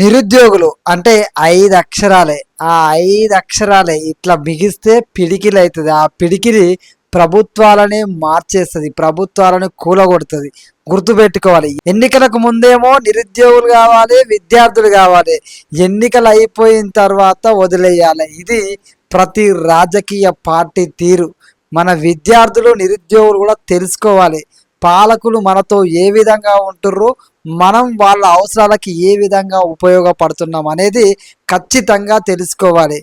నిరుద్యోగులు అంటే 5 అక్షరాలే. ఆ 5 అక్షరాలే ఇట్లా బిగిస్తే పిడికిలైతది. ఆ పిడికిలి ప్రభుత్వాలనే మార్చేస్తది. ప్రభుత్వాలను కూలగొడతది. గుర్తుపెట్టుకోవాలి. ఎన్నికలకు ముందేమో నిరుద్యోగులు గావాలి, విద్యార్థులు గావాలి. ఎన్నికలు అయిపోయిన తర్వాత వదిలేయాలి. ఇది ప్రతి రాజకీయ పార్టీ తీరు. మన విద్యార్థులు, నిరుద్యోగులు కూడా తెలుసుకోవాలి. పాలకులు మనతో ఏ విధంగా ఉంటుర్రు, మనం వాళ్ళ అవసరాలకి ఏ విధంగా ఉపయోగపడుతున్నాం అనేది ఖచ్చితంగా తెలుసుకోవాలి.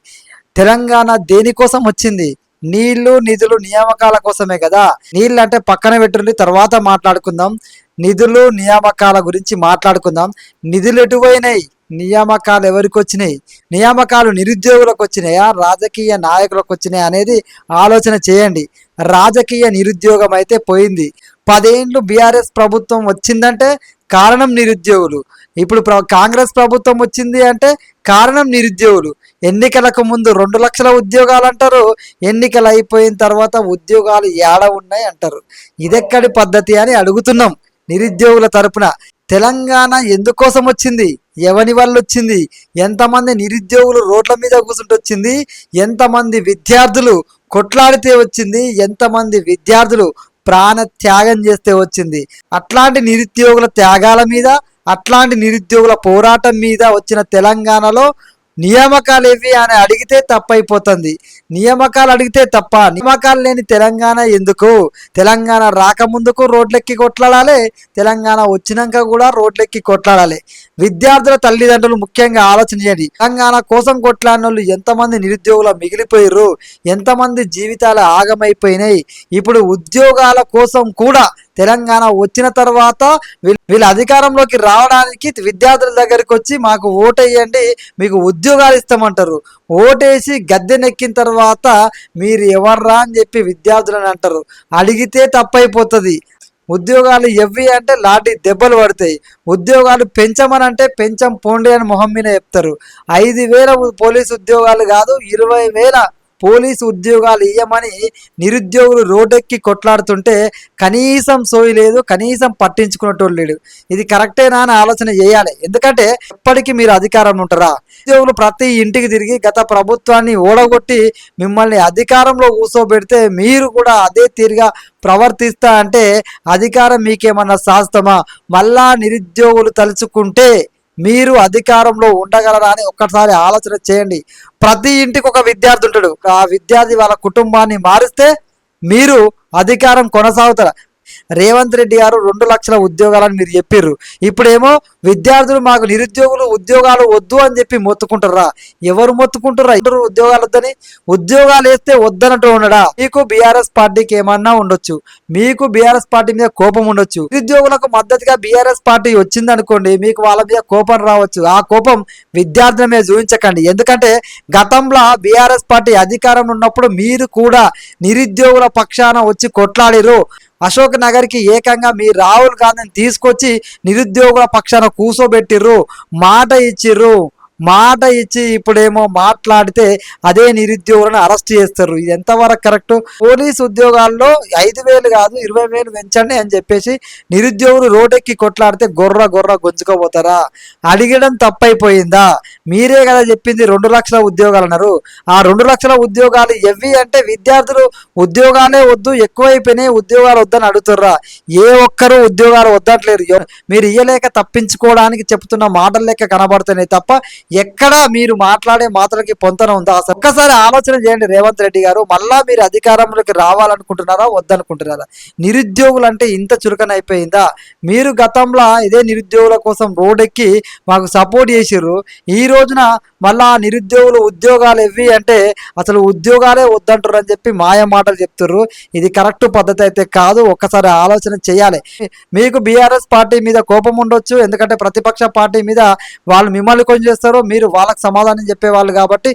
తెలంగాణ దేనికోసం వచ్చింది? నీళ్లు, నిధులు, నియామకాల కోసమే కదా. నీళ్ళు అంటే పక్కన పెట్టుండి తర్వాత మాట్లాడుకుందాం. నిధులు, నియామకాల గురించి మాట్లాడుకుందాం. నిధులు ఎటువైనాయి? నియామకాలు ఎవరికి వచ్చినాయి? నియామకాలు నిరుద్యోగులకు వచ్చినాయా, రాజకీయ నాయకులకు వచ్చినాయా అనేది ఆలోచన చేయండి. రాజకీయ నిరుద్యోగం అయితే పోయింది. 10 ఏళ్ళు బీఆర్ఎస్ ప్రభుత్వం వచ్చిందంటే కారణం నిరుద్యోగులు. ఇప్పుడు కాంగ్రెస్ ప్రభుత్వం వచ్చింది అంటే కారణం నిరుద్యోగులు. ఎన్నికలకు ముందు 2 లక్షల ఉద్యోగాలు అంటారు, ఎన్నికలు అయిపోయిన తర్వాత ఉద్యోగాలు ఏడ ఉన్నాయి అంటారు. ఇదెక్కడి పద్ధతి అని అడుగుతున్నాం నిరుద్యోగుల తరపున. తెలంగాణ ఎందుకోసం వచ్చింది? ఎవని వల్ల వచ్చింది? ఎంతమంది నిరుద్యోగులు రోడ్ల మీద కూర్చుంటూ వచ్చింది? ఎంతమంది విద్యార్థులు కొట్లాడితే వచ్చింది? ఎంతమంది విద్యార్థులు ప్రాణ త్యాగం చేస్తే వచ్చింది? అట్లాంటి నిరుద్యోగుల త్యాగాల మీద, అట్లాంటి నిరుద్యోగుల పోరాటం మీద వచ్చిన తెలంగాణలో నియామకాలు ఏవి అని అడిగితే తప్పైపోతుంది. నియామకాలు అడిగితే తప్ప. నియామకాలు లేని తెలంగాణ ఎందుకు? తెలంగాణ రాకముందుకు రోడ్లెక్కి కొట్లాడాలి, తెలంగాణ వచ్చినాక కూడా రోడ్లెక్కి కొట్లాడాలి. విద్యార్థుల తల్లిదండ్రులు ముఖ్యంగా ఆలోచన చేయండి. తెలంగాణ కోసం కొట్లాడిన వాళ్ళు ఎంతమంది నిరుద్యోగులు మిగిలిపోయారు, ఎంతమంది జీవితాలు ఆగమైపోయినాయి. ఇప్పుడు ఉద్యోగాల కోసం కూడా తెలంగాణ వచ్చిన తర్వాత వీళ్ళ అధికారంలోకి రావడానికి విద్యార్థుల దగ్గరికి వచ్చి మాకు ఓటేయండి, మీకు ఉద్యోగాలు ఇస్తామంటారు. ఓటేసి గద్దెనెక్కిన తర్వాత మీరు ఎవర్రా అని చెప్పి విద్యార్థులని అంటారు. అడిగితే తప్పైపోతుంది. ఉద్యోగాలు ఎవ్వి అంటే లాంటి దెబ్బలు పడతాయి. ఉద్యోగాలు పెంచమని అంటే పెంచం పోండి అని మొహం మీద చెప్తారు. 5,000 పోలీసు ఉద్యోగాలు కాదు, 20,000 పోలీసు ఉద్యోగాలు ఇయ్యమని నిరుద్యోగులు రోడ్డెక్కి కొట్లాడుతుంటే కనీసం సోయి లేదు, కనీసం పట్టించుకునేటోళ్ళు లేడు. ఇది కరెక్టేనా అని ఆలోచన చేయాలి. ఎందుకంటే ఎప్పటికీ మీరు అధికారంలో ఉంటారా? ఉద్యోగులు ప్రతి ఇంటికి తిరిగి గత ప్రభుత్వాన్ని ఓడగొట్టి మిమ్మల్ని అధికారంలో కూర్చోబెడితే మీరు కూడా అదే తీరుగా ప్రవర్తిస్తా అంటే అధికారం మీకేమన్నా శాస్తమా? మళ్ళా నిరుద్యోగులు తలుచుకుంటే మీరు అధికారంలో ఉండగలరా అని ఒక్కసారి ఆలోచన చేయండి. ప్రతి ఇంటికి ఒక విద్యార్థి ఉంటాడు. ఆ విద్యార్థి వాళ్ళ కుటుంబాన్ని మారిస్తే మీరు అధికారం కొనసాగుతారా? రేవంత్ రెడ్డి గారు 2 లక్షల ఉద్యోగాలని మీరు చెప్పిర్రు. ఇప్పుడేమో విద్యార్థులు మాకు నిరుద్యోగులు ఉద్యోగాలు వద్దు అని చెప్పి మొత్తుకుంటారా? ఎవరు మొత్తుకుంటారా? ఇద్దరు ఉద్యోగాలు వద్దని. ఉద్యోగాలు వేస్తే వద్దనట్టు ఉండడా? మీకు బీఆర్ఎస్ పార్టీకి ఏమన్నా ఉండొచ్చు, మీకు బీఆర్ఎస్ పార్టీ మీద కోపం ఉండొచ్చు. నిరుద్యోగులకు మద్దతుగా బీఆర్ఎస్ పార్టీ వచ్చింది అనుకోండి, మీకు వాళ్ళ మీద కోపం రావచ్చు. ఆ కోపం విద్యార్థుల మీద చూపించకండి. ఎందుకంటే గతంలో బీఆర్ఎస్ పార్టీ అధికారంలో ఉన్నప్పుడు మీరు కూడా నిరుద్యోగుల పక్షాన వచ్చి కొట్లాడిరు. అశోక్ నగర్కి ఏకంగా మీ రాహుల్ గాంధీని తీసుకొచ్చి నిరుద్యోగుల పక్షాన కూసోబెట్టిర్రు, మాట ఇచ్చిర్రు. మాట ఇచ్చి ఇప్పుడేమో మాట్లాడితే అదే నిరుద్యోగులను అరెస్ట్ చేస్తారు. ఇది ఎంతవరకు కరెక్ట్? పోలీసు ఉద్యోగాల్లో 5,000 కాదు 20,000 పెంచండి అని చెప్పేసి నిరుద్యోగులు రోడ్డెక్కి కొట్లాడితే గొర్ర గొంజుకోపోతారా? అడిగడం తప్పైపోయిందా? మీరే కదా చెప్పింది 2 లక్షల ఉద్యోగాలు అన్నారు. ఆ 2 లక్షల ఉద్యోగాలు ఎవి అంటే విద్యార్థులు ఉద్యోగాలే వద్దు, ఎక్కువైపోయినాయి, ఉద్యోగాలు వద్దని అడుగుతుర్రా? ఏ ఒక్కరూ ఉద్యోగాలు వద్దట్లేరు. మీరు ఇయ్యలేక తప్పించుకోవడానికి చెప్తున్న మాటల లెక్క కనబడుతున్నాయి తప్ప ఎక్కడా మీరు మాట్లాడే మాటలకి పొంతన ఉందా? ఒక్కసారి ఆలోచన చేయండి రేవంత్ రెడ్డి గారు. మళ్ళా మీరు అధికారంలోకి రావాలనుకుంటున్నారా, వద్దనుకుంటున్నారా? నిరుద్యోగులు అంటే ఇంత చురుకనైపోయిందా? మీరు గతంలో ఇదే నిరుద్యోగుల కోసం రోడ్డెక్కి మాకు సపోర్ట్ చేసిర్రు. ఈ రోజున మళ్ళా నిరుద్యోగులు ఉద్యోగాలు ఇవ్వి అంటే అసలు ఉద్యోగాలే వద్దంటారు అని చెప్పి మాయ మాటలు చెప్తుర్రు. ఇది కరెక్ట్ పద్ధతి అయితే కాదు. ఒక్కసారి ఆలోచన చేయాలి. మీకు బీఆర్ఎస్ పార్టీ మీద కోపం ఉండొచ్చు, ఎందుకంటే ప్రతిపక్ష పార్టీ మీద వాళ్ళు మిమ్మల్ని కొంచెం చేస్తారు, మీరు వాళ్ళకి సమాధానం చెప్పేవాళ్ళు కాబట్టి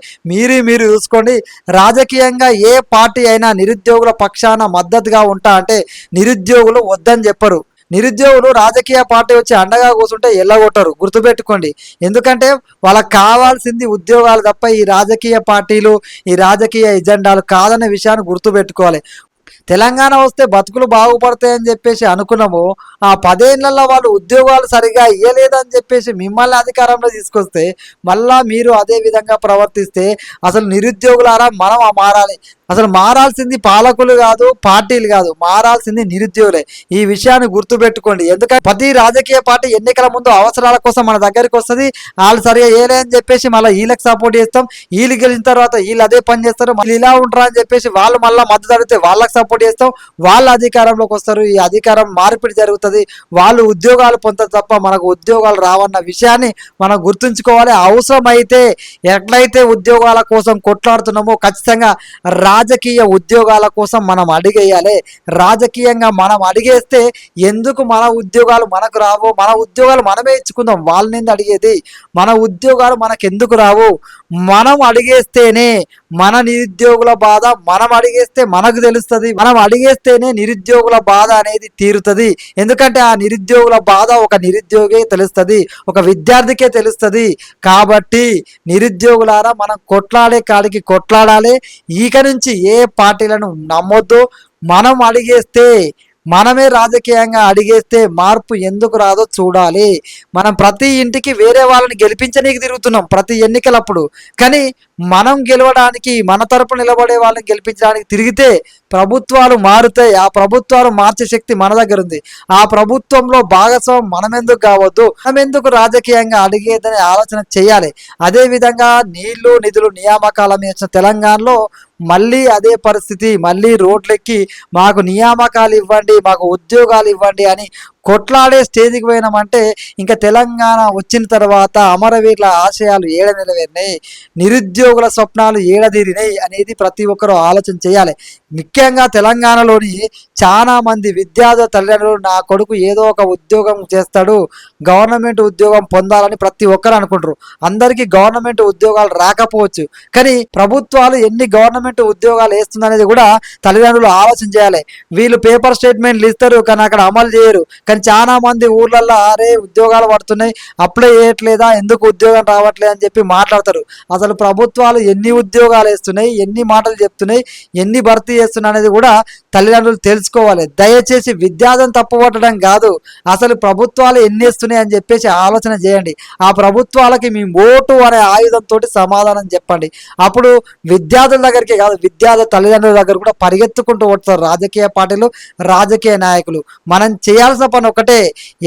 మీరు చూసుకోండి. రాజకీయంగా ఏ పార్టీ అయినా నిరుద్యోగుల పక్షాన మద్దతుగా ఉంటా అంటే నిరుద్యోగులు వద్దని చెప్పరు. నిరుద్యోగులు రాజకీయ పార్టీ వచ్చి అండగా కూర్చుంటే ఎల్లగొట్టరు. గుర్తుపెట్టుకోండి. ఎందుకంటే వాళ్ళకి కావాల్సింది ఉద్యోగాలు తప్ప ఈ రాజకీయ పార్టీలు, ఈ రాజకీయ ఎజెండాలు కాదనే విషయాన్ని గుర్తుపెట్టుకోవాలి. తెలంగాణ వస్తే బతుకులు బాగుపడతాయని చెప్పేసి అనుకున్నాము. ఆ 10 ఏళ్లలో వాళ్ళు ఉద్యోగాలు సరిగా ఇవ్వలేదని చెప్పేసి మిమ్మల్ని అధికారంలో తీసుకొస్తే మళ్ళా మీరు అదే విధంగా ప్రవర్తిస్తే అసలు నిరుద్యోగులారా మనం మారాలి. అసలు మారాల్సింది పాలకులు కాదు, పార్టీలు కాదు, మారాల్సింది నిరుద్యోగులే. ఈ విషయాన్ని గుర్తుపెట్టుకోండి. ఎందుకంటే ప్రతి రాజకీయ పార్టీ ఎన్నికల ముందు అవసరాల కోసం మన దగ్గరికి వస్తుంది. వాళ్ళు సరిగా ఏలే అని చెప్పేసి మళ్ళీ వీళ్ళకి సపోర్ట్ చేస్తాం. వీళ్ళు గెలిచిన తర్వాత వీళ్ళు అదే పని చేస్తారు. మళ్ళీ ఇలా ఉంటారా అని చెప్పేసి వాళ్ళు మళ్ళీ మద్దతు అడిగితే వాళ్ళకి సపోర్ట్ చేస్తాం. వాళ్ళు అధికారంలోకి వస్తారు. ఈ అధికారం మార్పిడి జరుగుతుంది. వాళ్ళు ఉద్యోగాలు పొందుతారు తప్ప మనకు ఉద్యోగాలు రావన్న విషయాన్ని మనం గుర్తుంచుకోవాలి. అవసరమైతే ఎట్లయితే ఉద్యోగాల కోసం కొట్లాడుతున్నామో ఖచ్చితంగా రాజకీయ ఉద్యోగాల కోసం మనం అడిగేయాలి. రాజకీయంగా మనం అడిగేస్తే ఎందుకు మన ఉద్యోగాలు మనకు రావు? మన ఉద్యోగాలు మనమే ఇచ్చుకుందాం. వాళ్ళని అడిగేది మన ఉద్యోగాలు మనకెందుకు రావు? మనం అడిగేస్తేనే మన నిరుద్యోగుల బాధ మనం అడిగేస్తే మనకు తెలుస్తుంది. మనం అడిగేస్తేనే నిరుద్యోగుల బాధ అనేది తీరుతుంది. ఎందుకంటే ఆ నిరుద్యోగుల బాధ ఒక నిరుద్యోగే తెలుస్తుంది, ఒక విద్యార్థికే తెలుస్తుంది. కాబట్టి నిరుద్యోగులారా మనం కొట్లాడే కాడికి కొట్లాడాలి. ఇక నుంచి ఏ పార్టీలను నమ్మొద్దు. మనం అడిగేస్తే మనమే రాజకీయంగా అడిగేస్తే మార్పు ఎందుకు రాదో చూడాలి. మనం ప్రతి ఇంటికి వేరే వాళ్ళని గెలిపించనీకి తిరుగుతున్నాం ప్రతి ఎన్నికలప్పుడు. కానీ మనం గెలవడానికి మన తరపు నిలబడే వాళ్ళని గెలిపించడానికి తిరిగితే ప్రభుత్వాలు మారుతాయి. ఆ ప్రభుత్వాలు మార్చే శక్తి మన దగ్గర ఉంది. ఆ ప్రభుత్వంలో భాగస్వామ్యం మనం ఎందుకు కావద్దు? మనం ఎందుకు రాజకీయంగా అడిగేదని ఆలోచన చేయాలి. అదేవిధంగా నీళ్లు నిధులు నియామకాల మీద తెలంగాణలో మళ్ళీ అదే పరిస్థితి. మళ్ళీ రోడ్లెక్కి మాకు నియామకాలు ఇవ్వండి, మాకు ఉద్యోగాలు ఇవ్వండి అని కొట్లాడే స్టేజ్కి పోయినామంటే ఇంకా తెలంగాణ వచ్చిన తర్వాత అమరవీరుల ఆశయాలు ఏడ నెరవేరినాయి, నిరుద్యోగుల స్వప్నాలు ఏడదీరినాయి అనేది ప్రతి ఒక్కరూ ఆలోచన చేయాలి. ముఖ్యంగా తెలంగాణలోని చాలా మంది విద్యార్థుల తల్లిదండ్రులు నా కొడుకు ఏదో ఒక ఉద్యోగం చేస్తాడు, గవర్నమెంట్ ఉద్యోగం పొందాలని ప్రతి ఒక్కరు అనుకుంటారు. అందరికీ గవర్నమెంట్ ఉద్యోగాలు రాకపోవచ్చు, కానీ ప్రభుత్వాలు ఎన్ని గవర్నమెంట్ ఉద్యోగాలు వేస్తుందనేది కూడా తల్లిదండ్రులు ఆలోచన చేయాలి. వీళ్ళు పేపర్ స్టేట్మెంట్లు ఇస్తారు కానీ అక్కడ అమలు చేయరు. కానీ చాలా మంది ఊర్లల్లో అరే ఉద్యోగాలు పడుతున్నాయి, అప్లై చేయట్లేదా, ఎందుకు ఉద్యోగం రావట్లేదు అని చెప్పి మాట్లాడతారు. అసలు ప్రభుత్వాలు ఎన్ని ఉద్యోగాలు వేస్తున్నాయి, ఎన్ని మాటలు చెప్తున్నాయి, ఎన్ని భర్తీ చేస్తున్నాయి అనేది కూడా తల్లిదండ్రులు తెలుసుకోవాలి. దయచేసి విద్యార్థిని తప్పుపట్టడం కాదు, అసలు ప్రభుత్వాలు ఎన్ని వేస్తున్నాయి అని చెప్పేసి ఆలోచన చేయండి. ఆ ప్రభుత్వాలకి మీ ఓటు అనే ఆయుధంతో సమాధానం చెప్పండి. అప్పుడు విద్యార్థుల దగ్గరికి కాదు, విద్యార్థుల తల్లిదండ్రుల దగ్గర కూడా పరిగెత్తుకుంటూ వస్తారు రాజకీయ పార్టీలు, రాజకీయ నాయకులు. మనం చేయాల్సిన పని ఒకటే,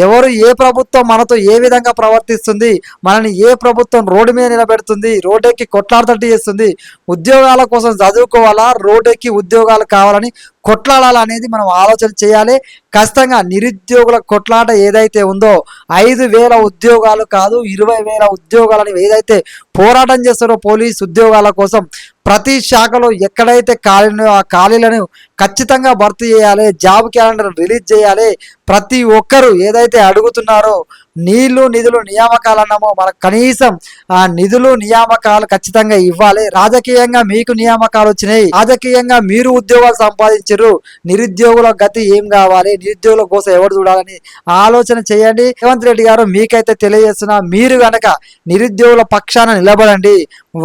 ఎవరు ఏ ప్రభుత్వం మనతో ఏ విధంగా ప్రవర్తిస్తుంది, మనని ఏ ప్రభుత్వం రోడ్డు మీద నిలబెడుతుంది, రోడ్డెక్కి కొట్లాడతట్టు చేస్తుంది, ఉద్యోగాల కోసం చదువుకోవాలా, రోడ్డెక్కి ఉద్యోగాలు కావాలని కొట్లాడాలనేది మనం ఆలోచన చేయాలి. ఖచ్చితంగా నిరుద్యోగుల కొట్లాట ఏదైతే ఉందో 5,000 ఉద్యోగాలు కాదు 20,000 ఉద్యోగాలని ఏదైతే పోరాటం చేస్తారో పోలీస్ ఉద్యోగాల కోసం ప్రతి శాఖలో ఎక్కడైతే ఖాళీలు ఆ ఖాళీలను ఖచ్చితంగా భర్తీ చేయాలి. జాబ్ క్యాలెండర్ రిలీజ్ చేయాలి. ప్రతి ఒక్కరూ ఏదైతే అడుగుతున్నారో నీళ్లు నిధులు నియామకాలు అన్నామో మనకు కనీసం ఆ నిధులు నియామకాలు ఖచ్చితంగా ఇవ్వాలి. రాజకీయంగా మీకు నియామకాలు వచ్చినాయి, రాజకీయంగా మీరు ఉద్యోగాలు సంపాదించారు, నిరుద్యోగుల గతి ఏం కావాలి, నిరుద్యోగుల కోసం ఎవరు చూడాలని ఆలోచన చేయండి. రేవంత్ రెడ్డి గారు మీకైతే తెలియజేస్తున్నా, మీరు గనక నిరుద్యోగుల పక్షాన నిలబడండి.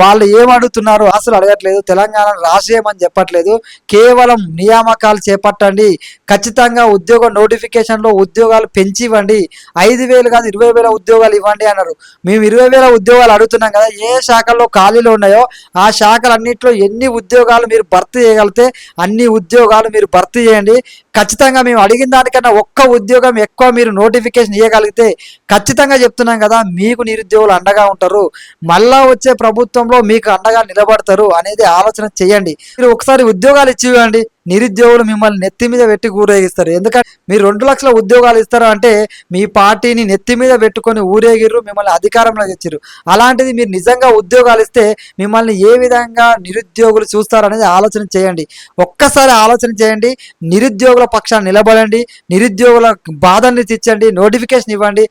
వాళ్ళు ఏమడుగుతున్నారు అసలు అడగట్లేదు, తెలంగాణను రాసేయమని చెప్పట్లేదు, కేవలం నియామకాలు చేపట్టండి. ఖచ్చితంగా ఉద్యోగ నోటిఫికేషన్లో ఉద్యోగాలు పెంచి ఇవ్వండి. 5,000 కాదు 20,000 ఉద్యోగాలు ఇవ్వండి అన్నారు. మేము 20,000 ఉద్యోగాలు అడుగుతున్నాం కదా, ఏ శాఖల్లో ఖాళీలు ఉన్నాయో ఆ శాఖలన్నింటిలో ఎన్ని ఉద్యోగాలు మీరు భర్తీ చేయగలిగితే అన్ని ఉద్యోగాలు మీరు భర్తీ చేయండి. ఖచ్చితంగా మేము అడిగిన దానికన్నా ఒక్క ఉద్యోగం ఎక్కువ మీరు నోటిఫికేషన్ ఇవ్వగలిగితే ఖచ్చితంగా చెప్తున్నాం కదా మీకు నిరుద్యోగులు అండగా ఉంటారు, మళ్ళా వచ్చే ప్రభుత్వంలో మీకు అండగా నిలబడతారు అనేది ఆలోచన చేయండి. మీరు ఒకసారి ఉద్యోగాలు ఇచ్చి ఇవ్వండి, నిరుద్యోగులు మిమ్మల్ని నెత్తి మీద పెట్టి ఊరేగిస్తారు. ఎందుకంటే మీరు 2 లక్షల ఉద్యోగాలు ఇస్తారు అంటే మీ పార్టీని నెత్తి మీద పెట్టుకొని ఊరేగిర్రు, మిమ్మల్ని అధికారంలో తెచ్చిర్రు. అలాంటిది మీరు నిజంగా ఉద్యోగాలు ఇస్తే మిమ్మల్ని ఏ విధంగా నిరుద్యోగులు చూస్తారనేది ఆలోచన చేయండి. ఒక్కసారి ఆలోచన చేయండి, నిరుద్యోగుల పక్షాన్ని నిలబడండి, నిరుద్యోగుల బాధల్ని తెచ్చండి, నోటిఫికేషన్ ఇవ్వండి.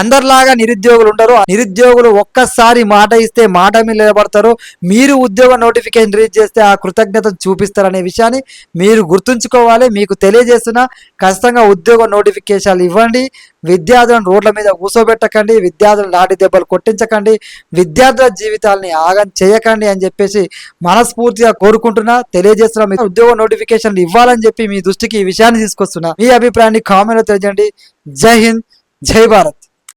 అందరిలాగా నిరుద్యోగులు ఉండరు. నిరుద్యోగులు ఒక్కసారి మాట ఇస్తే మాట మీద నిలబడతారు. మీరు ఉద్యోగ నోటిఫికేషన్ రిలీజ్ చేస్తే ఆ కృతజ్ఞతను చూపిస్తారనే విషయాన్ని మీరు గుర్తుంచుకోవాలి. మీకు తెలియజేస్తున్న ఖచ్చితంగా ఉద్యోగ నోటిఫికేషన్లు ఇవ్వండి. విద్యార్థులను రోడ్ల మీద కూర్చోబెట్టకండి, విద్యార్థులను లాఠీ దెబ్బలు కొట్టించకండి, విద్యార్థుల జీవితాలని ఆగం చేయకండి అని చెప్పేసి మనస్ఫూర్తిగా కోరుకుంటున్నా, తెలియజేస్తున్నా. మీ ఉద్యోగ నోటిఫికేషన్లు ఇవ్వాలని చెప్పి మీ దృష్టికి ఈ విషయాన్ని తీసుకొస్తున్నా. మీ అభిప్రాయాన్ని కామెంట్లో తెలియజేయండి. జై హింద్, జై భారత్.